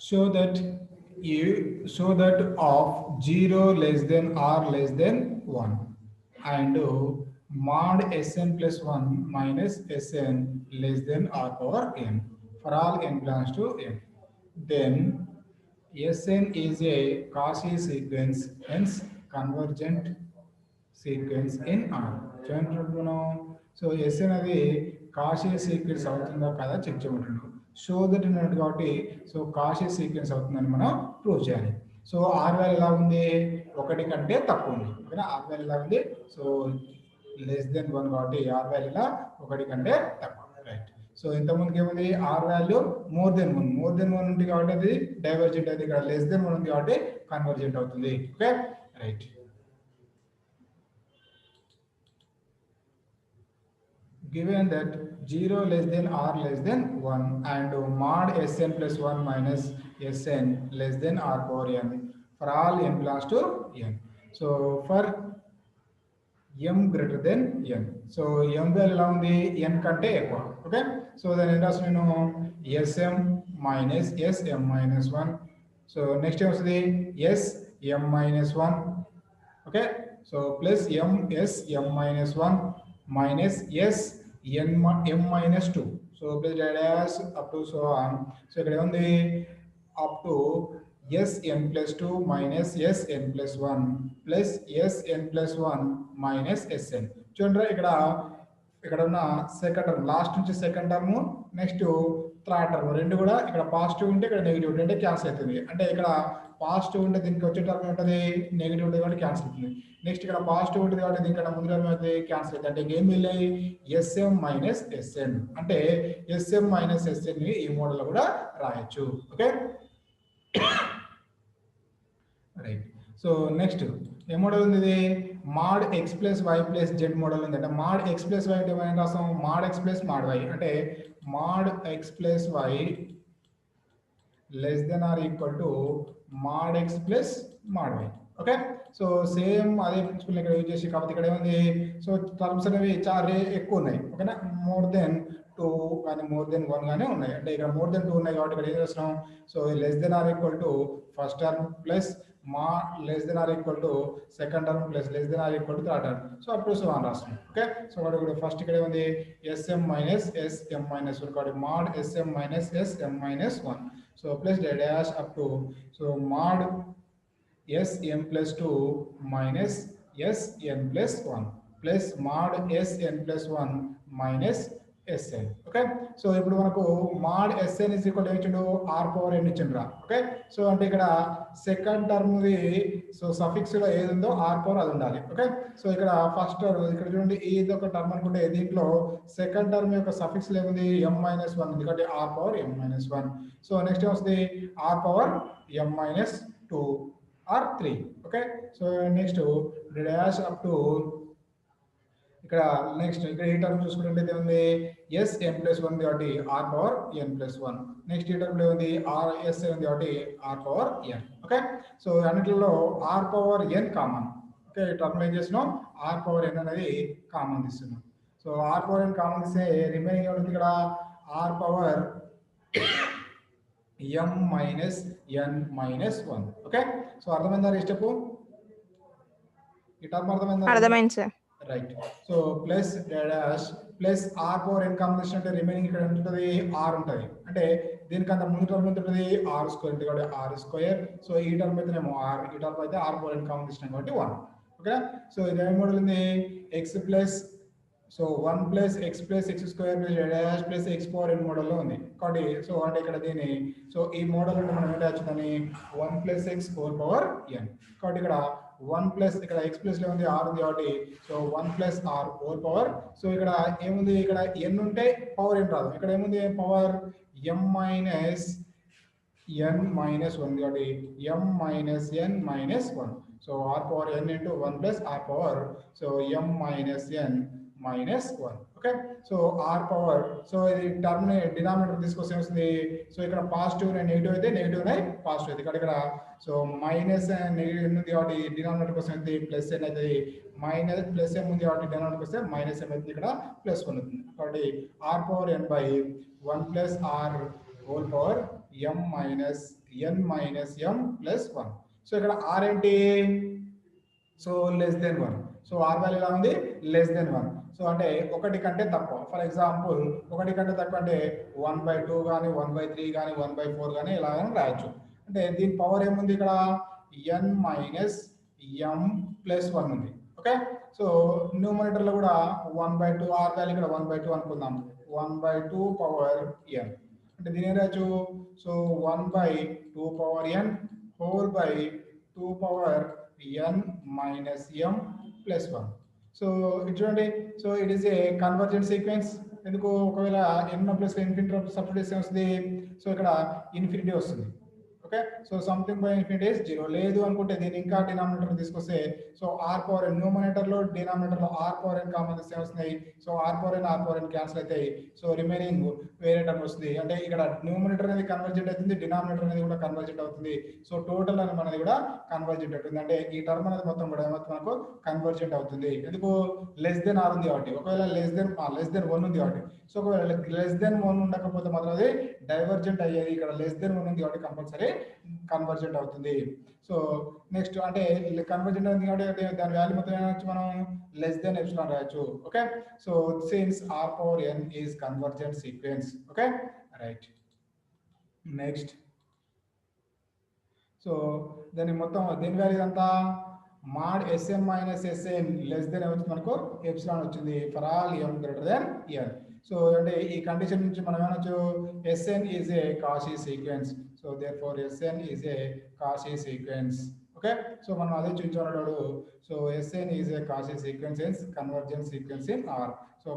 So that of 0 less than or less than 1 and mod Sn plus 1 minus Sn less than or power n for all n belongs to n. Then Sn is a Cauchy sequence, hence convergent sequence in R చూడంటున్నాం. So S అనేది Cauchy sequence అవుతుందా కదా check చేయమంటున్నాం. Show that ఉన్నట్టు కాబట్టి so Cauchy sequence అవుతుందని మనం prove చేయాలి. So are value ఎలా ఉంది, ఒకటి కంటే తక్కువ ఉంది. ఓకేనా, ఆర్ వాల్యూ ఎలా ఉంది, సో లెస్ దెన్ 1 కాబట్టి ఆర్ వాల్యూ ఇలా ఒకటి కంటే తక్కువ. రైట్. సో ఇంతకుముందుకి ఏముంది, ఆర్ వాల్యూ మోర్ దెన్ 1 ఉంది కాబట్టి అది డైవర్జెంట్ అది, ఇక్కడ లెస్ దెన్ 1 ఉంది కాబట్టి కన్వర్జెంట్ అవుతుంది. Okay, right. Given that 0 less than or less than 1 and mod Sn plus 1 minus Sn less than or power n for all n belongs to n. So for m greater than n. So m value ఎలా ఉంది, n కంటే ఎక్కువ. Okay, so దాని ఏం రాసు నేను Sm minus Sm minus 1. So next ఏమొస్తుంది Sm minus 1. Okay, so plus M minus 1 minus m minus 2. So plus dash up to so on. So ఇక్కడ ఉంది up to Sn plus 2 minus Sn plus 1 plus Sn plus 1 minus Sn. చూడండి ఇక్కడ ఉన్న second term, last నుంచి second term next third term రెండు కూడా ఇక్కడ positive ఉంటే ఇక్కడ నెగిటివ్ ఉంటే అంటే క్యాన్సిల్ అవుతుంది. అంటే ఇక్కడ పాజిటివ్ ఉంటే దీనికి వచ్చే టర్మ్ ఉంటుంది, నెగిటివ్ ఉంటుంది కాబట్టి క్యాన్సిల్ అవుతుంది. నెక్స్ట్ ఇక్కడ పాజిటివ్ ఉంటుంది కాబట్టి దీనికన్నా ముందు టర్మ్ అయితే క్యాన్సిల్ అవుతుంది. అంటే ఏం మిగిలినాయి Sm మైనస్ Sn. అంటే Sm మైనస్ Sn ని ఈ మోడల్లో కూడా రాయొచ్చు. Okay, right. సో నెక్స్ట్ ఏ మోడల్ ఉంది, ఇది mod x plus y plus z model ఉంది. అంటే మాడ్ ఎక్స్ ప్లస్ వై అంటే ఏమైనా రాస్తాం, mod x plus mod y. అంటే mod x plus y less than or equal to mod x plus mod y. Okay, so same అదే principle ఇక్కడ use చేసి, కాబట్టి ఇక్కడ ఏముంది, సో టర్మ్స్ అనేవి చాలా ఎక్కువ ఉన్నాయి. ఓకేనా, మోర్ దెన్ 2 కానీ మోర్ దెన్ 1 గానే ఉన్నాయి. అంటే ఇక్కడ మోర్ దెన్ 2 ఉన్నాయి కాబట్టి ఇక్కడ ఏం చేస్తున్నాం, so less than or equal to first term plus మా less than or equal to second term plus less than or equal to third term. So అప్పుడు సో అని రాస్తున్నాం. ఓకే, సో ఇక్కడ ఫస్ట్ ఇక్కడ ఉంది Sm మైనస్ Sm మైనస్ 1 కాబట్టి mod Sm minus Sm minus 1. So plus dash up to so mod Sm plus 2 minus Sn plus 1 plus mod Sn plus 1 minus Sn. Okay, so ఇప్పుడు మనకు mod Sn is equal to ఇచ్చిండు r power n ఇచ్చిండ్రా. Okay, so అంటే ఇక్కడ second term the so suffix లో ఏది ఉందో r power అది ఉండాలి. ఓకే, సో ఇక్కడ ఫస్ట్ టర్మ్ ఇక్కడ చూడండి ఇది ఒక టర్మ్ అనుకుంటే దీంట్లో సెకండ్ టర్మ్ యొక్క సఫిక్స్ లో ఏముంది m మైనస్ 1 ఉంది కాబట్టి r power m minus 1. So next వస్తుంది r power m minus 2 or 3. Okay, so next dash up to ఇక్కడ నెక్స్ట్ ఇక్కడ ఈ టర్మ్ చూసుకుంటే ఉంది Sn plus 1 కాబట్టి r power n plus 1. Next ఈ టర్మ్ లో ఉంది Sn ఉంది కాబట్టి r power n. Okay, so అన్నిటిలో r power n common. Okay, ఈ టర్మ్ లో ఏం చేస్తున్నాం, r పవర్ n అనేది కామన్ తీస్తున్నాం. So r power n common తీస్తే రిమైనింగ్ ఏముంది ఇక్కడ r power m minus n minus 1. Okay, so అర్థమైందా ఈ స్టెప్, ఈ టర్మ్ అర్థమైందా? అర్థమైంది sir. Right. So plus dash plus r power n combination అంటే రిమైనింగ్ ఇక్కడ ఉంటుంది r ఉంటుంది. అంటే దీనికంత ముందు టర్మ్ ఎంత ఉంటుంది r స్క్వేర్ ఉంటుంది కాబట్టి r స్క్వేర్. సో ఈ టర్మ్ అయితేనేమో r, ఈ టర్మ్ అయితే r పవర్ n కాంబినేషన్ కాబట్టి 1. ఓకే, సో ఇది ఏం మోడల్ ఉంది x plus so 1 plus x plus x square dash plus x power n మోడల్లో ఉంది కాబట్టి సో అంటే ఇక్కడ దీని సో ఈ మోడల్ అంటే మనం ఏంటి వచ్చిందని 1 plus x whole power n కాబట్టి ఇక్కడ 1 ప్లస్ ఇక్కడ x ప్లస్ లో ఉంది r ఉంది కాబట్టి so 1 plus r whole power. So ఇక్కడ ఏముంది ఇక్కడ n ఉంటే పవర్ n రాదు, ఇక్కడ ఏముంది power m minus n minus 1 కాబట్టి m minus n minus 1. So r power n into 1 plus r power so m minus n minus 1. Okay, so r power so ఇది term ని denominator తీసుకొస్తే వస్తుంది. So ఇక్కడ positive negative అయితే negative positive అయితే ఇక్కడ so minus negative ఉంది కాబట్టి డినామినేటర్ కోసం అయితే ప్లస్ n అయితే మైనస్ ప్లస్ m ఉంది కాబట్టి డినామినేటర్ వస్తే మైనస్ m అయితే ఇక్కడ ప్లస్ 1 అవుతుంది. కాబట్టి r power n by 1 plus r whole power m minus n minus m plus 1. So ఇక్కడ r ఏంటి? So less than 1. So r value ఎలా ఉంది? Less than 1. సో అంటే ఒకటి కంటే తక్కువ. ఫర్ ఎగ్జాంపుల్ ఒకటి కంటే తక్కువ అంటే 1/2 కానీ 1/3 కానీ 1/4 కానీ ఇలాగని రాయొచ్చు. అంటే దీని పవర్ ఏముంది ఇక్కడ? n మైనస్ m ప్లస్ 1 ఉంది. ఓకే. సో న్యూమరేటర్లో కూడా 1/2 r వాల్యూ ఇక్కడ 1/2 అనుకుందాం. 1/2 పవర్ n అంటే దీని ఏం రాయొచ్చు? So 1/2 power n whole by 2 power n minus m plus 1. So ఇది చూడండి. So it is a convergent sequence. ఎందుకు? ఒకవేళ n ప్లస్ ఇన్ఫినిటీ సబ్స్టిట్యూషన్ వస్తుంది. సో ఇక్కడ ఇన్ఫినిటీ వస్తుంది. Okay. So something by infinity is 0. లేదు అనుకుంటే దీన్ని ఇంకా డినామినేటర్ తీసుకొస్తే so r power n numerator లో డినామినేటర్ లో r పవర్ n కామన్ తీస్తే వస్తున్నాయి. So r power n cancel అవుతాయి. సో రిమైనింగ్ వేరే టర్మ్ వస్తుంది. అంటే ఇక్కడ న్యూమరేటర్ అనేది కన్వర్జెంట్ అవుతుంది, డినామినేటర్ అనేది కూడా కన్వర్జెంట్ అవుతుంది. సో టోటల్ అనేది కూడా కన్వర్జెంట్ అవుతుంది. అంటే ఈ టర్మ్ అనేది మొత్తం కూడా మనకు కన్వర్జెంట్ అవుతుంది. ఎందుకు? లెస్ దెన్ r ఉంది కాబట్టి. ఒకవేళ లెస్ దెన్ 1 ఉంది కాబట్టి. సో ఒకవేళ లెస్ దెన్ 1 ఉండకపోతే మాత్రం అది డైవర్జెంట్ అయ్యేది. ఇక్కడ లెస్ దెన్ 1 ఉంది కాబట్టి కంపల్సరీ కన్వర్జెంట్ అవుతుంది. సో నెక్స్ట్ అంటే కన్వర్జెంట్ అవుతుంది కాబట్టి దాని వాల్యూ మొత్తం ఏమొచ్చు మనం? లెస్ దెన్ ఎప్సిలాన్ రాయొచ్చు. Okay. So since r power n is convergent sequence. Okay right. Next so దాని మొత్తం దీని వాల్యూ అంతా mod sm minus sn less then ఏమొచ్చింది మనకు? ఎప్సిలాన్ వచ్చింది for all m greater than n. So అంటే ఈ కండిషన్ నుంచి మనం ఏమనొచ్చు? sn is a Cauchy sequence. So therefore sn is a Cauchy sequence. Okay. So మనం అదే చూపించాడు. So sn is a Cauchy sequence in convergent sequence in r. So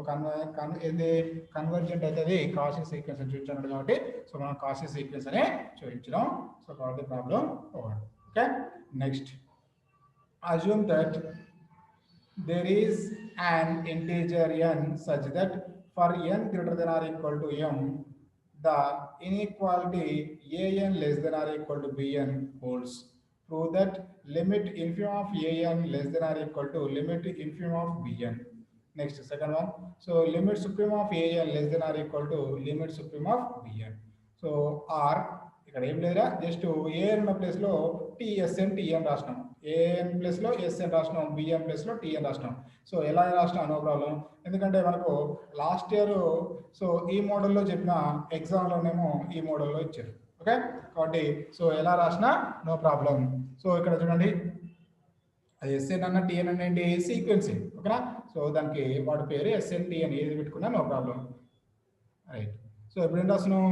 ఇది convergent అయితే అది కాషీ సీక్వెన్స్ అని చూపించాడు కాబట్టి సో మనం కాషీ సీక్వెన్స్ అనే చూపించడం. సో కాబట్టి problem over. Okay. Next assume that there is an integer n such that for n greater than or equal to m, the inequality an less than or equal to bn holds. Prove that limit infimum of an less than or equal to limit infimum of bn. Next, second one. So limit supremum of an less than or equal to limit supremum of bn. So r ఇక్కడ ఏం లేదురా, just AN ఉన్న place లో TSN TN రాసినాం, AN place లో SN రాసినాం, B N place లో TN రాసినాం. So ఎలా రాసినా no problem, ఎందుకంటే మనకు లాస్ట్ ఇయర్ సో ఈ మోడల్లో చెప్పిన ఎగ్జామ్లోనేమో ఈ మోడల్లో ఇచ్చారు. ఓకే. కాబట్టి సో ఎలా రాసినా నో ప్రాబ్లం. సో ఇక్కడ చూడండి, అది ఎస్ఎన్ అన్న టిఎన్ అన్న ఏంటి? సీక్వెన్స్. ఓకేనా. సో దానికి వాడి పేరు ఎస్ఎన్ టిఎన్, ఏది పెట్టుకున్నా నో ప్రాబ్లం. రైట్. సో ఇప్పుడు ఏం రాసినాం?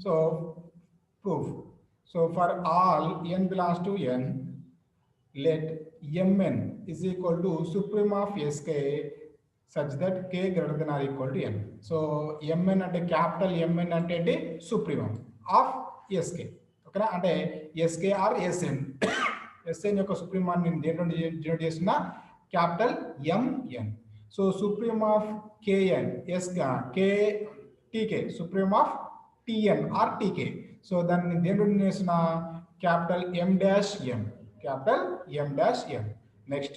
So proof. So for all n belongs to n, let mn is equal to suprema of sk such that k greater than or equal to n. So mn అంటే capital mn అంటే ఏంటి? Supremum of sk. ఓకేనా. అంటే sk are sn, sn యొక్క సుప్రీమాన్ని దేంట్లో denote చేస్తున్నా? Capital mn. So supreme of kn k tk, supreme of tn or tk. So దాన్ని దేంట్లో చేసిన? Capital m dash n, capital m dash n. Next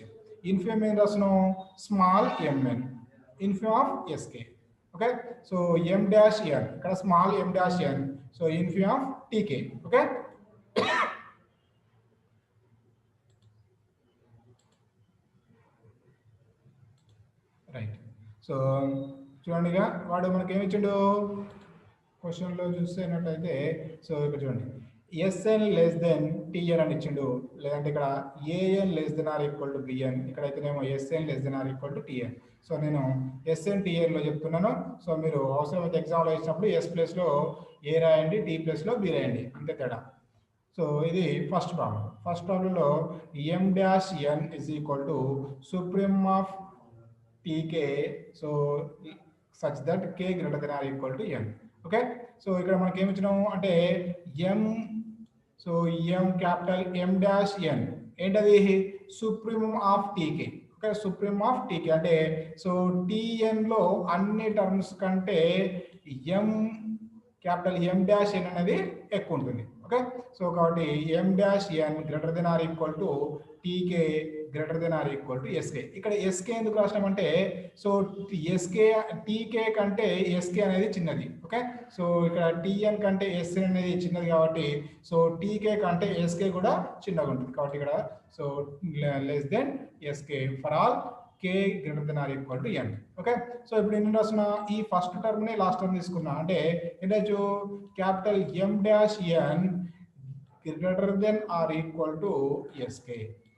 infimum ఏం రాస్తున్నాం? Small mn, infimum of sk. Okay. So m dash n, ఇక్కడ small m dash n, so infimum of tk. Okay. Right. So చూడండిగా వాడు మనకి ఏమి ఇచ్చిండు క్వశ్చన్లో చూసేటట్టయితే, so ఇక్కడ చూడండి, ఎస్ఎన్ లెస్ దెన్ టిఎన్ అని ఇచ్చిండు, లేదంటే ఇక్కడ a n less than or equal to b n, ఇక్కడైతేనేమో s n less than or equal to t n. So నేను ఎస్ఎన్ టిఎన్లో చెప్తున్నాను. సో మీరు అవసరమైతే ఎగ్జామ్లో ఇచ్చినప్పుడు ఎస్ ప్లేస్లో ఏ రాయండి, టి ప్లేస్లో బి రాయండి, అంతే తేడా. సో ఇది ఫస్ట్ ప్రాబ్లం. ఫస్ట్ ప్రాబ్లంలో M dash N is equal to supreme of TK so such that K greater than or equal to N. Okay. So ఇక్కడ మనకి ఏమి ఇచ్చినాము అంటే M, so M capital M dash N ఏంటది? Supremum of T K. Okay. Supremum of T K అంటే so టిఎన్లో అన్ని terms కంటే ఎం capital M dash ఎన్ అనేది ఎక్కువ ఉంటుంది. ఓకే. సో కాబట్టి M dash N greater than or equal to T K greater than or equal to S K. ఇక్కడ S K ఎందుకు రాసినామంటే సో ఎస్కే టీకే కంటే ఎస్కే అనేది చిన్నది. ఓకే, సో ఇక్కడ టీఎన్ కంటే ఎస్ఎన్ అనేది చిన్నది కాబట్టి సో టీకే కంటే ఎస్కే కూడా చిన్నగా ఉంటుంది కాబట్టి ఇక్కడ so less than SK for all k greater than or equal to n. Okay, so ఇప్పుడు ఎన్ని రాస్తున్నా ఈ ఫస్ట్ టర్మ్ ని లాస్ట్ టర్మ్ తీసుకున్నా అంటే ఏంటో capital M dash n greater than or equal to sk.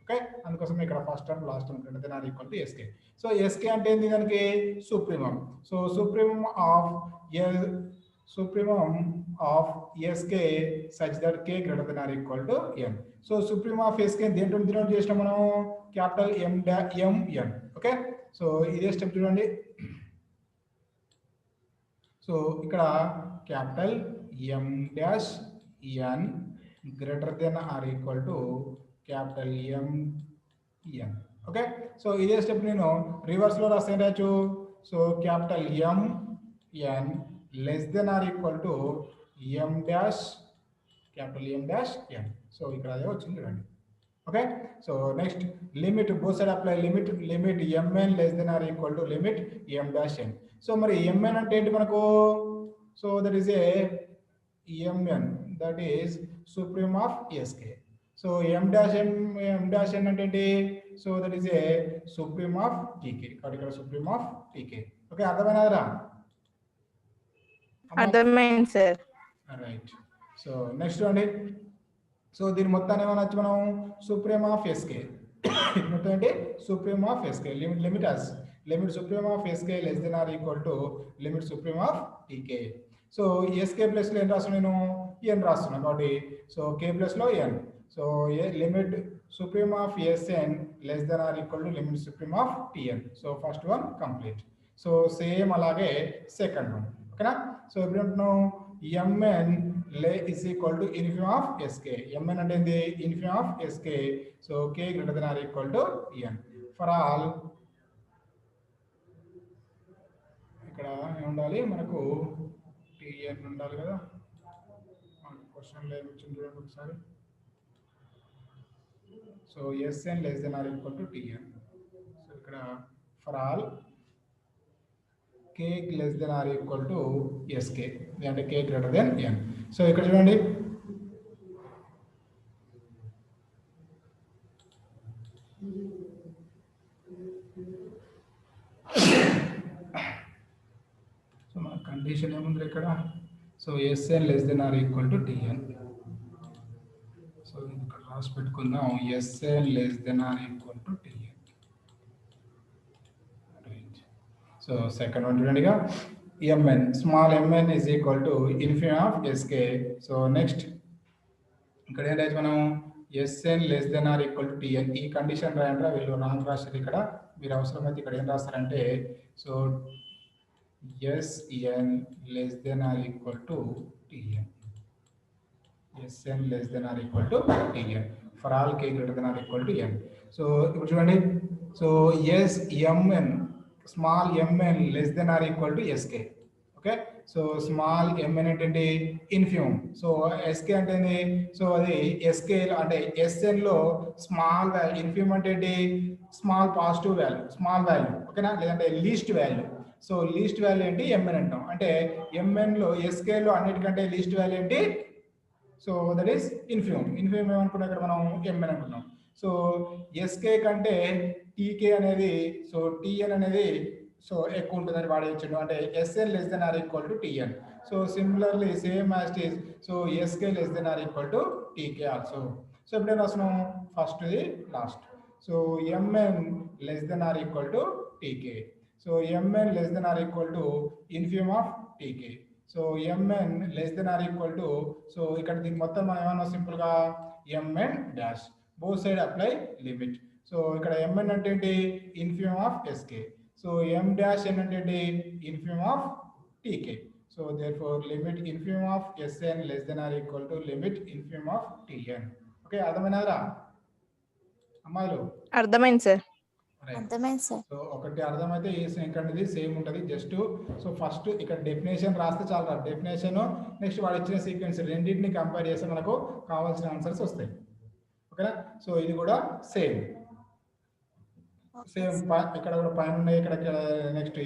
Okay, అందుకోసం ఇక్కడ first term last term greater than or equal to sk. So sk అంటే ఏంది దానికి supremum. So supremum of sk such that k greater than or equal to n. So supremum of sk దేంట్లో denote చేసినాం మనం capital mn. Okay, so ఇదే step చూడండి. So ఇక్కడ capital M dash n greater than or equal to capital MN. Okay, so ఇదే step నేను reverse లో రాస్తే రాయొచ్చు. So capital MN less than or equal to M dash capital M dash n. So ఇక్కడ అదే వచ్చింది చూడండి. Okay, so next limit both side apply limit mn less than or equal to limit M dash n. So మరి mn అంటే ఏంటి మనకు? So that is a mn that is supreme of sk. So m dash n అంటే ఏంటి? So that is a supreme of tk కాబట్టి ఇక్కడ supreme of tk. Okay, అర్థమైనదా? అర్థమైంది సార్. రైట్. సో నెక్స్ట్ అండి, సో దీని మొత్తాన్ని ఏమనొచ్చు మనం సుప్రీం ఆఫ్ ఎస్కే. మొత్తం అంటే supreme of SK limit as limit supreme of SK less than or equal to limit supreme of TK. So SK plus లో ఏం రాస్తున్నా నేను ఎన్ రాస్తున్నా కాబట్టి సో కే ప్లస్ లో N. So limit supreme of S N less than or equal to limit supreme of TN. So first one complete. So same అలాగే second one. ఓకేనా? So ఇప్పుడు అంటున్నాం mn is equal to infimum of sk. mn అంటే ఏంది? infimum of sk. So k greater than or equal to n for all. ఇక్కడ ఏముండాలి మనకు tn ఉండాలి కదా. మనకు క్వశ్చన్ లో ఏమిచ్చింది చూడండి ఒకసారి. So sn less than or equal to tn. So ఇక్కడ for all k less than or equal to sk అంటే k greater than n. So ఇక్కడ చూడండి సో మన కండిషన్ ఏముంది ఇక్కడ? So sn less than or equal to tn. So ఇక్కడ రాసి పెట్టుకుందాం sn less than or equal to tn. So second one చూడండిగా mn small mn is equal to infimum of sk. So next ఇక్కడ ఏంటంటే మనం sn less than or equal to tn ఈ condition రాయండి. వీళ్ళు రాంగ్ రాశారు ఇక్కడ. మీరు అవసరమైతే ఇక్కడ ఏం రాస్తారంటే so sn less than or equal to tn. sn less than or equal to tn for all k greater than or equal to n. So ఇప్పుడు చూడండి so mn small mn less than or equal to sk. Okay, so small mn అంటే infimum. So sk అంటే so అది sk అంటే sn లో small value. Infimum అంటే small positive value, small value. ఓకేనా? లేదంటే least value. So least value ఏంటి? mn అంటాం. అంటే mn లో sk లో అన్నిటికంటే లీస్ట్ వాల్యూ ఏంటి? So that is infimum. Infimum ఏమనుకున్నాం ఇక్కడ మనం mn అనుకున్నాం. సో sk కంటే tk అనేది సో tn అనేది సో ఎక్కువ ఉంటుందని వాడేయచ్చు. అంటే sn less than or equal to tn. So similarly same as it is so sk less than or equal to tk also. So ఇప్పుడు ఏం రాస్తున్నాం? First the last. So mn less than or equal to tk. So mn less than or equal to infimum of tk. So mn less than or equal to so ఇక్కడ దీని మొత్తం మనం ఏమన్నా simple గా mn dash both side apply limit. So ఇక్కడ mn అంటే ఏంటి? Infimum of sk. So m dash n అంటే ఏంటి? Infimum of tk. So therefore limit infimum of sn less than or equal to limit infimum of tn. Okay, అర్థమైనదా అమ్మాయిలు? అర్థమైంది sir. అర్థమైంది sir. So ఒకటి అర్థమైతే ఇంకటిది సేమ్ ఉంటుంది. జస్ట్ సో ఫస్ట్ ఇక్కడ డెఫినేషన్ రాస్తే చాలా. డెఫినేషన్ నెక్స్ట్ వాడు ఇచ్చిన సీక్వెన్స్ రెండింటిని కంపేర్ చేస్తే మనకు కావాల్సిన ఆన్సర్స్ వస్తాయి. ఓకేనా? సో ఇది కూడా సేమ్. సేమ్ ఇక్కడ కూడా పైన ఉన్నాయి, ఇక్కడ next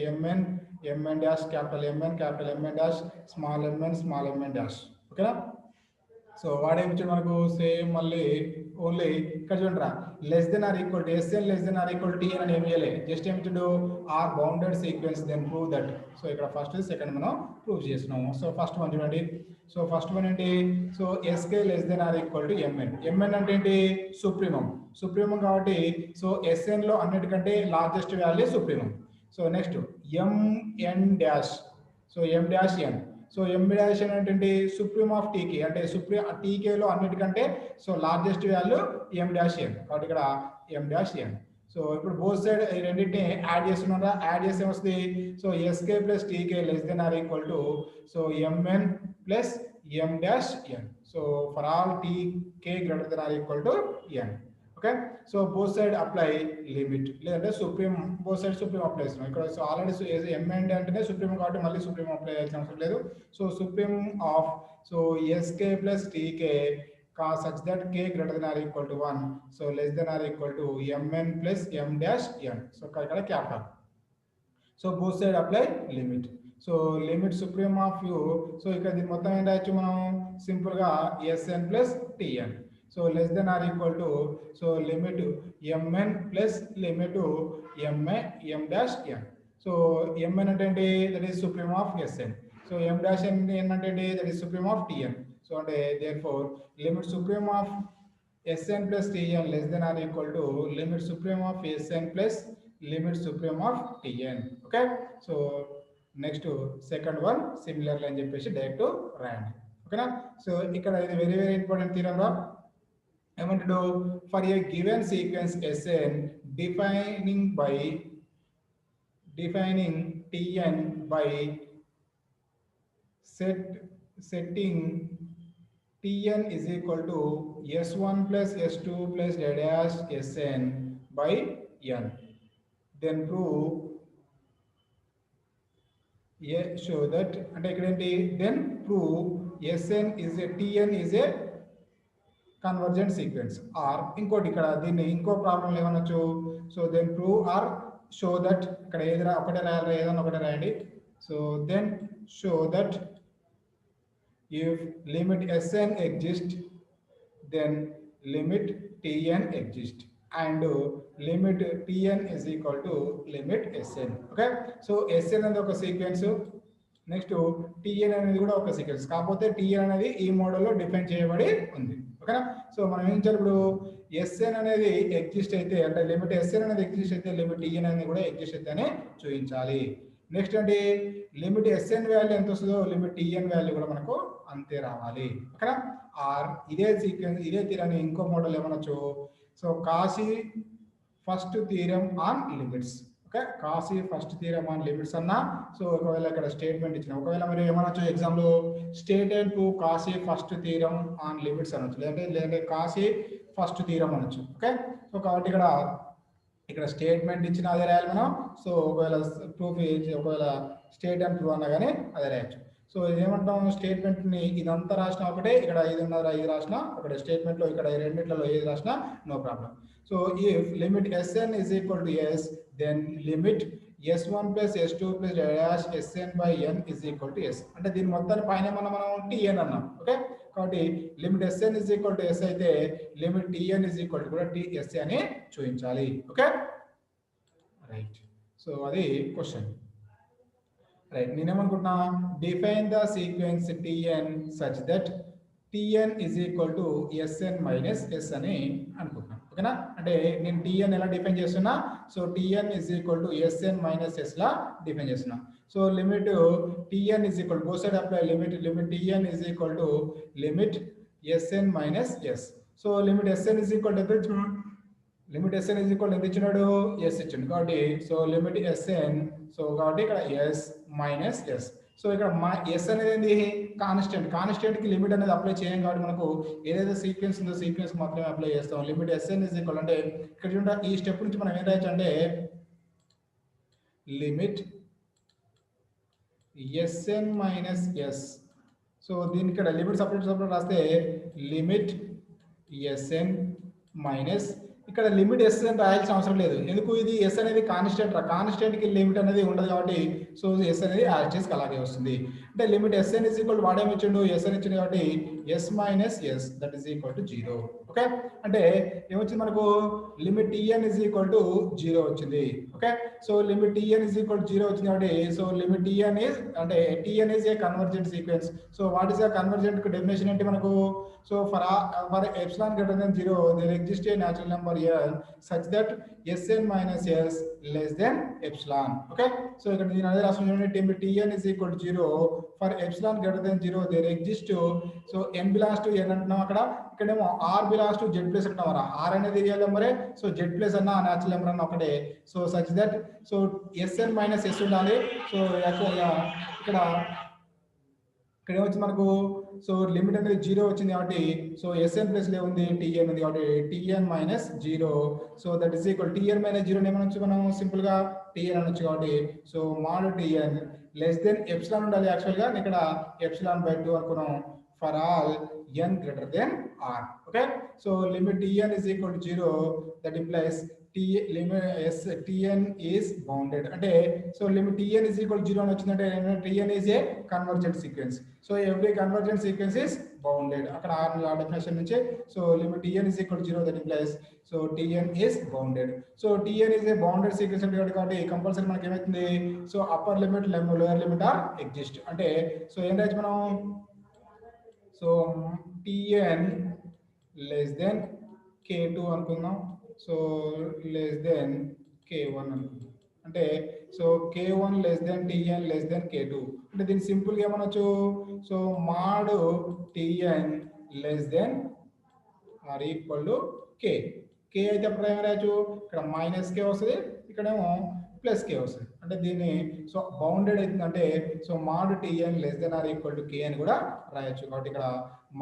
MN dash capital MN dash small MN dash. ఓకేనా? సో వాడేమి ఇచ్చాడు మనకు సేమ్ మళ్ళీ ఓన్లీ ఇక్కడ చూడరా less than or equal to SN less than or equal to T అని ఏం చేయలే, జస్ట్ ఏమి ఇచ్చాడు are bounded sequence then prove that. So ఇక్కడ ఫస్ట్ సెకండ్ మనం ప్రూవ్ చేస్తున్నాము. సో ఫస్ట్ వన్ చూడండి. సో ఫస్ట్ వన్ ఏంటి, so SK less than or equal to MN అంటే ఏంటి సుప్రీమం కాబట్టి సో ఎస్ఎన్ లో అన్నిటికంటే largest value supremum. So next MN dash, so ఎం డాష్ ఎన్, సో ఎం డాష్ ఎన్ అంటే సుప్రీం ఆఫ్ టీకే అంటే టీకేలో అన్నిటికంటే so largest value M dash N కాబట్టి ఇక్కడ ఎం డాష్ ఎన్. సో ఇప్పుడు బోత్ సైడ్ ఈ రెండింటిని యాడ్ చేస్తున్నారా, యాడ్ చేస్తే వస్తుంది so SK plus T K less than or equal to so M N plus M dash N. So for all TK greater than or equal to N. Okay, so both side apply limit, లేదంటే supreme both side supreme apply చేస్తున్నాం ఇక్కడ. So already m n అంటేనే supreme కాబట్టి మళ్ళీ supreme apply చేయాల్సిన అవసరం లేదు. So supreme of so SK plus t k such that k greater than or equal to 1, so less than or equal to mn plus m dash n. So ఇక్కడ capital. So both side apply limit. So limit supreme of u, so ఇక్కడ దీని మొత్తం ఏం రాయొచ్చు మనం simple గా s n plus t n. So less than or equal to so limit m n plus limit m dash N. So m n అంటే ఏంటి, that is supreme of s n. So M dash ఎన్ అంటే ఏంటి, that is supreme of TN. So అంటే therefore limit supreme of Sn plus Tn less than or equal to limit supreme of Sn plus limit supreme of Tn. Okay, so next second one similarly అని చెప్పేసి direct రాయండి. ఓకేనా? So ఇక్కడ ఇది very important theorem రా. ఏమంటాడు, for a given sequence Sn defining Tn by setting Tn is equal to S1 plus S2 plus dash Sn by n. Then prove show that అంటే ఇక్కడ ఏంటి, then prove Sn is a Tn is a convergent sequence. Or ఇంకోటి ఇక్కడ దీన్ని ఇంకో problem ఏమనొచ్చు, so then prove or show that ఇక్కడ ఏదైనా ఒకటే రాయాలి, ఏదైనా ఒకటే రాయండి. So then show that if limit Sn exists, then limit Tn exists and limit Tn is equal to limit Sn. Okay, so Sn అనేది ఒక సీక్వెన్స్, నెక్స్ట్ Tn అనేది కూడా ఒక సీక్వెన్స్, కాకపోతే Tn అనేది ఈ మోడల్లో డిఫైన్ చేయబడి ఉంది. ఓకేనా? సో మనం ఏం చేయాలి, ఇప్పుడు Sn అనేది ఎగ్జిస్ట్ అయితే అంటే లిమిట్ Sn అనేది ఎగ్జిస్ట్ అయితే లిమిట్ Tn అనేది కూడా ఎగ్జిస్ట్ అయితే అని చూపించాలి. నెక్స్ట్ అంటే లిమిట్ Sn వాల్యూ ఎంత వస్తుందో లిమిట్ Tn వాల్యూ కూడా మనకు అంతే రావాలి. ఓకేనా? ఆర్ ఇదే సీక్వెన్స్ ఇదే థీరాన్ని ఇంకో మోడల్ ఏమనొచ్చు, so Cauchy first theorem on limits. Okay, Cauchy first theorem on limits అన్నా. సో ఒకవేళ ఇక్కడ స్టేట్మెంట్ ఇచ్చిన ఒకవేళ మరి ఏమనొచ్చు ఎగ్జామ్లో stated to Cauchy first theorem on limits అనొచ్చు, లేదంటే కాశీ ఫస్ట్ థీరం అనొచ్చు. ఓకే, సో కాబట్టి ఇక్కడ స్టేట్మెంట్ ఇచ్చిన అదే రాయాలి మనం. సో ఒకవేళ ప్రూఫ్ ఒకవేళ స్టేట్ అండ్ ప్రూవ్ అన్నా కానీ అదే రాయొచ్చు. సో ఇదేమంటాం, స్టేట్మెంట్ ని ఇదంతా రాసినా ఒకటే, ఇక్కడ 5 రాసినా ఒకటే, స్టేట్మెంట్ లో ఇక్కడ రెండిట్లలో ఏది రాసినా no problem. So if limit Sn is equal to S, then limit S1 plus S2 plus dash Sn by n is equal to S. అంటే దీని మొత్తాన్ని పైన మనం Tn అన్నాం. ఓకే, కాబట్టి limit Sn is equal to S అయితే limit Tn is equal to కూడా TS అని చూపించాలి. Okay, right. సో అది క్వశ్చన్. రైట్, నేనేమనుకుంటున్నా, define the sequence Tn such that Tn is equal to Sn minus S అని అనుకుంటున్నాను. ఓకేనా? అంటే నేను Tn ఎలా డిఫైన్ చేస్తున్నా, so Tn is equal to Sn minus S లా డిఫైన్ చేస్తున్నా. So limit Tn is equal both side apply limit Tn is equal to limit Sn minus S. So limit Sn is equal to limit Sn is equal ఎంత ఇచ్చినాడు, S ఇచ్చిండు కాబట్టి so limit Sn, so కాబట్టి ఇక్కడ S minus S. So ఇక్కడ S అనేది ఏంది, constant కి లిమిట్ అనేది అప్లై చేయం కాబట్టి మనకు ఏదైతే సీక్వెన్స్ ఉందో సీక్వెన్స్ మాత్రమే అప్లై చేస్తాం. లిమిట్ Sn is equal అంటే ఇక్కడ చూడండి ఈ స్టెప్ నుంచి మనం ఏం రాయొచ్చు అంటే limit Sn minus S. So దీనికి ఇక్కడ లిమిట్ సపరేట్ రాస్తే లిమిట్ Sn మైనస్ ఇక్కడ లిమిట్ ఎస్ అని రాయాల్సిన అవసరం లేదు. ఎందుకు ఇది ఎస్ అనేది కాన్స్టెంట్ రా, కాన్స్టెంట్ కి లిమిట్ అనేది ఉండదు కాబట్టి సో ఎస్ అనేది యాజ్ చేసి అలాగే వస్తుంది. అంటే limit s n is equal వాడేమి ఇచ్చిండు, ఎస్ అని ఇచ్చిండు కాబట్టి s minus s that is equal to 0. Okay, అంటే ఏమొచ్చింది మనకు limit TN is equal to 0 వచ్చింది. Okay, so limit TN is equal to 0 వచ్చింది కాబట్టి సో లిమిట్ టిఎన్ ఇస్ అంటే t n is a convergent sequence. So what is a convergent definition ఏంటి మనకు, so for epsilon greater than 0 there exists a natural number n such that sn minus s less than epsilon. Okay, so ఇక్కడ నేను అదే రాసిన చూడండి, tn is equal to 0 for epsilon greater than 0 there exists so n belongs to n అంటున్నాం అక్కడ, ఇక్కడేమో r belongs to z plus అంటున్నాం. r అనేది రియల్ నెంబరే, సో z ప్లస్ అన్న న్యాచురల్ నెంబర్ అన్న ఒకటే. So such that so sn minus s ఉండాలి. సో యాక్చువల్గా ఇక్కడ ఏమొచ్చింది మనకు, సో లిమిట్ అనేది 0 వచ్చింది కాబట్టి సో ఎస్ఎన్ ప్లస్ లో ఉంది టిఎన్ ఉంది కాబట్టి TN minus 0. So that is equal TN minus 0 ఏమనొచ్చు మనం సింపుల్ గా టిఎన్ అనొచ్చు. కాబట్టి so mod TN less than epsilon ఉండాలి. యాక్చువల్ గా ఇక్కడ ఎప్సిలాన్ బై 2 అనుకున్నాం for all N greater than R. Okay, so limit TN is equal to 0 that implies tn is bounded. అంటే సో limit tn is equal to 0 అని వచ్చిందంటే tn is a convergent sequence. So every convergent sequence is bounded. అక్కడ ఆ definition నుంచి so limit tn is equal to 0 that implies so tn is bounded. So tn is a bounded sequence అంటే కాబట్టి compulsory మనకి ఏమవుతుంది, so upper limit lower limit or exist. అంటే so ఏం రాయొచ్చు మనం, so tn less than k2 అనుకుందాం, so less then k1 అనుకుందాం. అంటే so k1 less than tn less than k2. అంటే దీన్ని సింపుల్గా ఏమనొచ్చు, so mod tn less than or equal to k. k అయితే అప్పుడు ఏం రాయొచ్చు, ఇక్కడ మైనస్ k వస్తుంది, ఇక్కడేమో ప్లస్ k వస్తుంది. అంటే దీన్ని సో బౌండెడ్ అవుతుందంటే so mod tn less than or equal to k అని కూడా రాయొచ్చు. కాబట్టి ఇక్కడ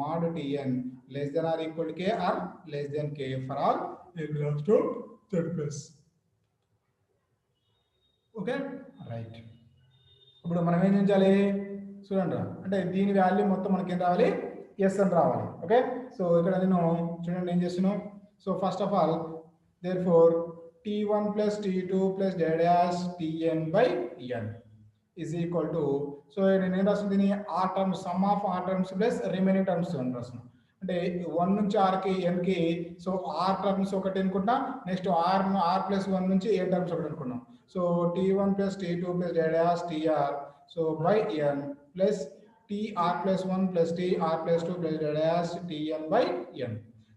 mod tn less than or equal to k or less than k for all a belongs to z plus. Okay right, ఇప్పుడు మనం ఏం చేయాలి చూడండి, అంటే దీని వాల్యూ మొత్తం మనకి ఏం రావాలి, ఎస్ అని రావాలి. ఓకే, సో ఇక్కడ నేను చూడండి ఏం చేస్తున్నాను, so first of all therefore t1 plus t2 plus dash tn by n is equal to, సో నేను ఏం రాస్తుంది దీన్ని R terms sum of R terms plus remaining terms అని రాస్తున్నాను. అంటే 1 నుంచి r కి n కి సో r టర్మ్స్ ఒకటి అనుకుంటా, నెక్స్ట్ r ప్లస్ 1 నుంచి n టర్మ్స్ ఒకటి అనుకున్నాం. So t1 plus t2 plus dash tr so by n plus tr plus 1 plus tr plus 2 plus dash tn by n.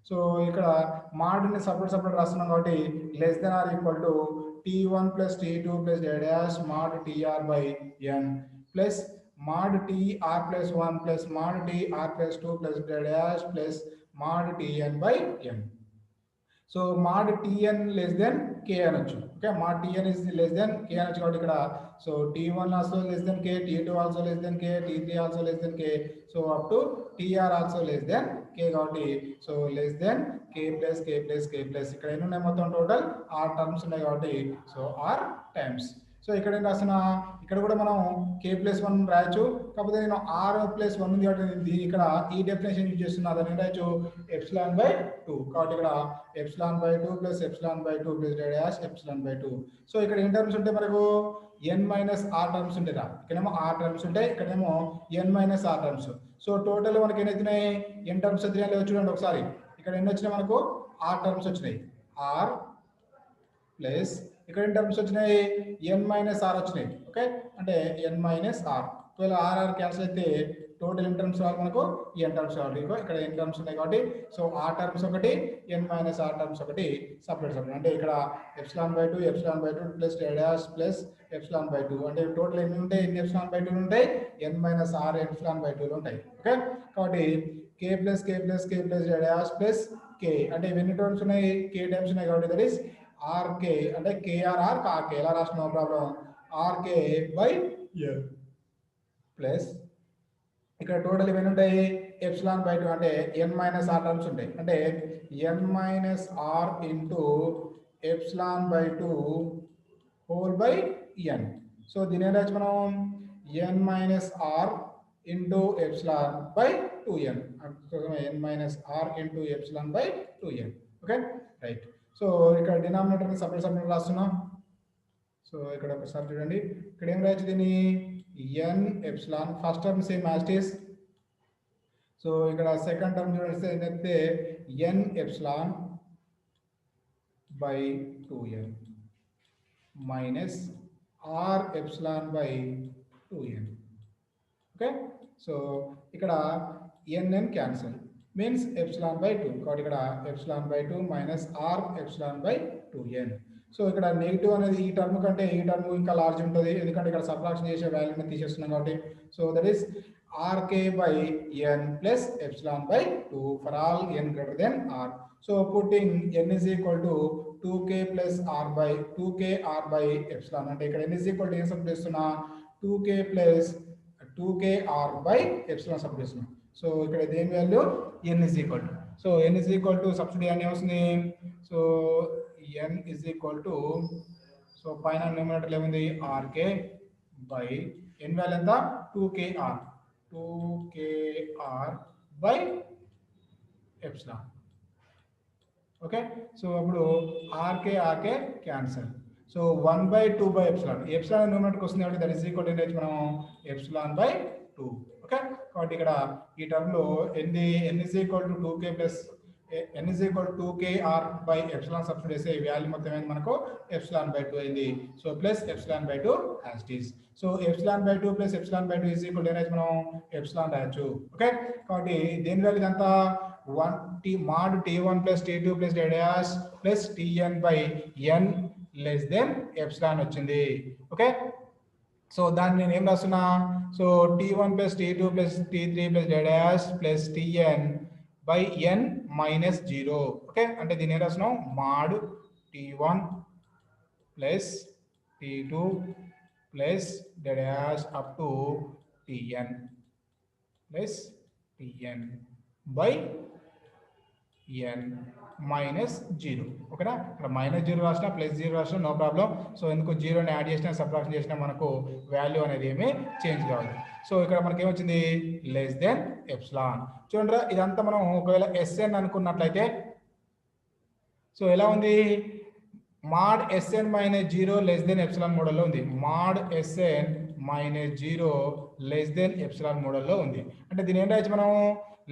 So ఇక్కడ మాడ్ని separate రాస్తున్నాం కాబట్టి less than or equal to t1 plus t2 plus dash mod tr by n plus mod tr plus 1 plus mod tr plus 2 plus dash plus mod tn by n. So mod tn less than k అనొచ్చు. Okay, mod tn is less than k అనొచ్చు. కాబట్టి ఇక్కడ so t1 also less than k, t2 also less than k, t3 also less than k, so up to tr also less than k. కాబట్టి so less than k plus k plus k plus ఇక్కడ ఎన్ని ఉన్నాయి మొత్తం total r terms ఉన్నాయి కాబట్టి so r times. So ఇక్కడ ఏం రాసిన, ఇక్కడ కూడా మనం k ప్లస్ 1 రాయొచ్చు, కాకపోతే నేను r ప్లస్ 1 ఉంది కాబట్టి ఇక్కడ ఈ డెఫినేషన్ యూజ్ చేస్తున్నా, దాన్ని రాయొచ్చు ఎప్సిలాన్ బై 2. కాబట్టి ఇక్కడ epsilon by 2 plus epsilon by 2 plus dash epsilon by 2. So ఇక్కడ ఏం టర్మ్స్ ఉంటాయి మనకు, n మైనస్ ఆర్ టర్మ్స్ ఉంటాయి. ఇక్కడేమో r టర్మ్స్ ఉంటాయి, ఇక్కడేమో n minus R terms. So total మనకి ఎన్ని అవుతున్నాయి, n టర్మ్స్ వచ్చినాయి లేవో చూడండి ఒకసారి. ఇక్కడ ఎన్ని వచ్చినాయి మనకు, r టర్మ్స్ వచ్చినాయి, r ప్లస్ ఇక్కడ ఎన్ని టర్మ్స్ వచ్చినాయి, n మైనస్ ఆర్ వచ్చినాయి. ఓకే, అంటే n మైనస్ ఆర్, ఒకవేళ r క్యాన్సిల్ అయితే టోటల్ ఎన్ టర్మ్స్ రావాలి మనకు, n టర్మ్స్ రావాలి. ఇక్కడ n టర్మ్స్ ఉన్నాయి కాబట్టి సో r టర్మ్స్ ఒకటి, n మైనస్ ఆర్ టర్మ్స్ ఒకటి సపరేట్. అంటే ఇక్కడ epsilon by 2 epsilon by 2 plus dash plus epsilon by 2, అంటే టోటల్ ఎన్ని ఉంటాయి, ఎన్ని ఎప్సిలాన్ బై 2 ఉంటాయి, n minus are epsilon by 2 ఉంటాయి. ఓకే, కాబట్టి k plus k plus k plus dash plus k, అంటే ఇవన్నీ టర్మ్స్ ఉన్నాయి, k టర్మ్స్ ఉన్నాయి కాబట్టి దట్ ఈస్ rk, అంటే krr rk ఎలా రాసిన no problem, rk by n plus ఇక్కడ టోటల్ ఇవన్నీ ఉంటాయి ఎప్సిలాన్ బై 2, అంటే n మైనస్ ఆర్ టర్మ్స్ ఉంటాయి, అంటే n minus r into epsilon by 2 whole by n. సో దీని ఏం రాయొచ్చు మనం, n minus r into epsilon by 2n, n minus r into epsilon by 2n. Okay right, so ఇక్కడ denominator separate రాస్తున్నాం. సో ఇక్కడ ఒకసారి చూడండి, ఇక్కడ ఏం రాయొచ్చు దీన్ని n epsilon, first term same as it is. So ఇక్కడ సెకండ్ టర్మ్ చూడండి ఏంటంటే n epsilon by 2n minus are epsilon by 2n. Okay, so ఇక్కడ NN cancel means epsilon by 2, కాబట్టి ఇక్కడ epsilon by 2 minus are epsilon by 2n. So ఇక్కడ negative అనేది ఈ term కంటే ఈ టర్మ్ ఇంకా లార్జ్ ఉంటుంది, ఎందుకంటే ఇక్కడ సబ్ట్రాక్షన్ చేసే వాల్యూని తీసేస్తున్నాం కాబట్టి. So that is rk by n plus epsilon by 2 for all n greater than r. So putting n is equal to 2k plus r by 2k r by epsilon, అంటే ఇక్కడ n is equal to ఏం sub చేస్తున్నా 2k plus 2k r by epsilon సబ్ చేస్తున్నా. So ఇక్కడ దేని value n is equal to, so n is equal to substitute అని వస్తుంది. So n is equal to, so పైన న్యూమరేటర్ ఏముంది rk by n వాల్యూ ఎంత 2kr by epsilon. Okay, so అప్పుడు rk cancel. So 1 by 2 by epsilon, epsilon న్యూమరేటర్కి వస్తుంది కాబట్టి that is equal to ఏంటి మనం ఎప్సిలాన్ బై 2. ఓకే, కాబట్టి ఇక్కడ ఈ టర్మ్ లో n is equal to 2k plus n is equal to 2kr by epsilon substitute చేస్తే ఈ వాల్యూ మొత్తం ఏంది మనకు ఎప్సిలాన్ బై 2 అయింది. So plus epsilon by 2 as it is. So epsilon by 2 plus epsilon by 2 is equal to మనం epsilon రాయొచ్చు. Okay, కాబట్టి దేని వాల్యూ ఇదంతా 1 t mod t1 plus t2 plus d dash plus tn by n less than epsilon వచ్చింది. Okay, so దాన్ని నేను ఏం రాస్తున్నా, so t1 plus t2 plus t3 plus d dash plus tn by n minus 0. Okay, అంటే దీన్ని ఏం రాస్తున్నాం mod t1 plus t2 plus d dash up to tn plus tn by n minus 0. ఓకేనా, ఇక్కడ మైనస్ 0 రాసినా plus 0 రాసినా no problem. So ఎందుకు జీరోని add చేసినా సబ్ట్రాక్షన్ చేసినా మనకు వాల్యూ అనేది ఏమీ చేంజ్ కావాలి. సో ఇక్కడ మనకి ఏమొచ్చింది లెస్ దెన్ ఎప్సిలాన్. చూడండి ఇదంతా మనం ఒకవేళ ఎస్ఎన్ అనుకున్నట్లయితే సో ఎలా ఉంది, mod SN minus 0 less than epsilon మోడల్లో ఉంది. Mod SN minus 0 less than epsilon మోడల్లో ఉంది. అంటే దీని ఏం రాయొచ్చు మనం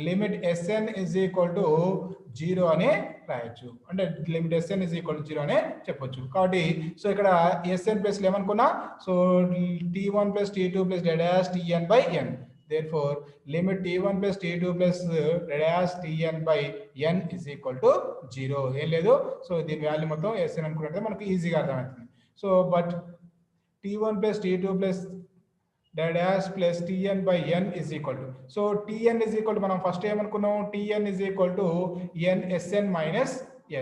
limit SN is equal to 0 అనే రాయొచ్చు, అంటే limit SN is equal to 0 అనే చెప్పొచ్చు. కాబట్టి సో ఇక్కడ ఎస్ఎన్ ప్లస్ ఏమనుకున్నా, so t1 plus t2 plus d dash tn by n. Therefore limit t1 plus t2 plus d dash tn by n is equal to 0. ఏం లేదు, so దీని value మొత్తం SN అనుకున్నట్టు మనకు ఈజీగా అర్థమవుతుంది. So but t1 plus t2 plus d dash plus tn by n is equal to, so tn is equal to మనం first ఏమనుకున్నాం tn is equal to n sn minus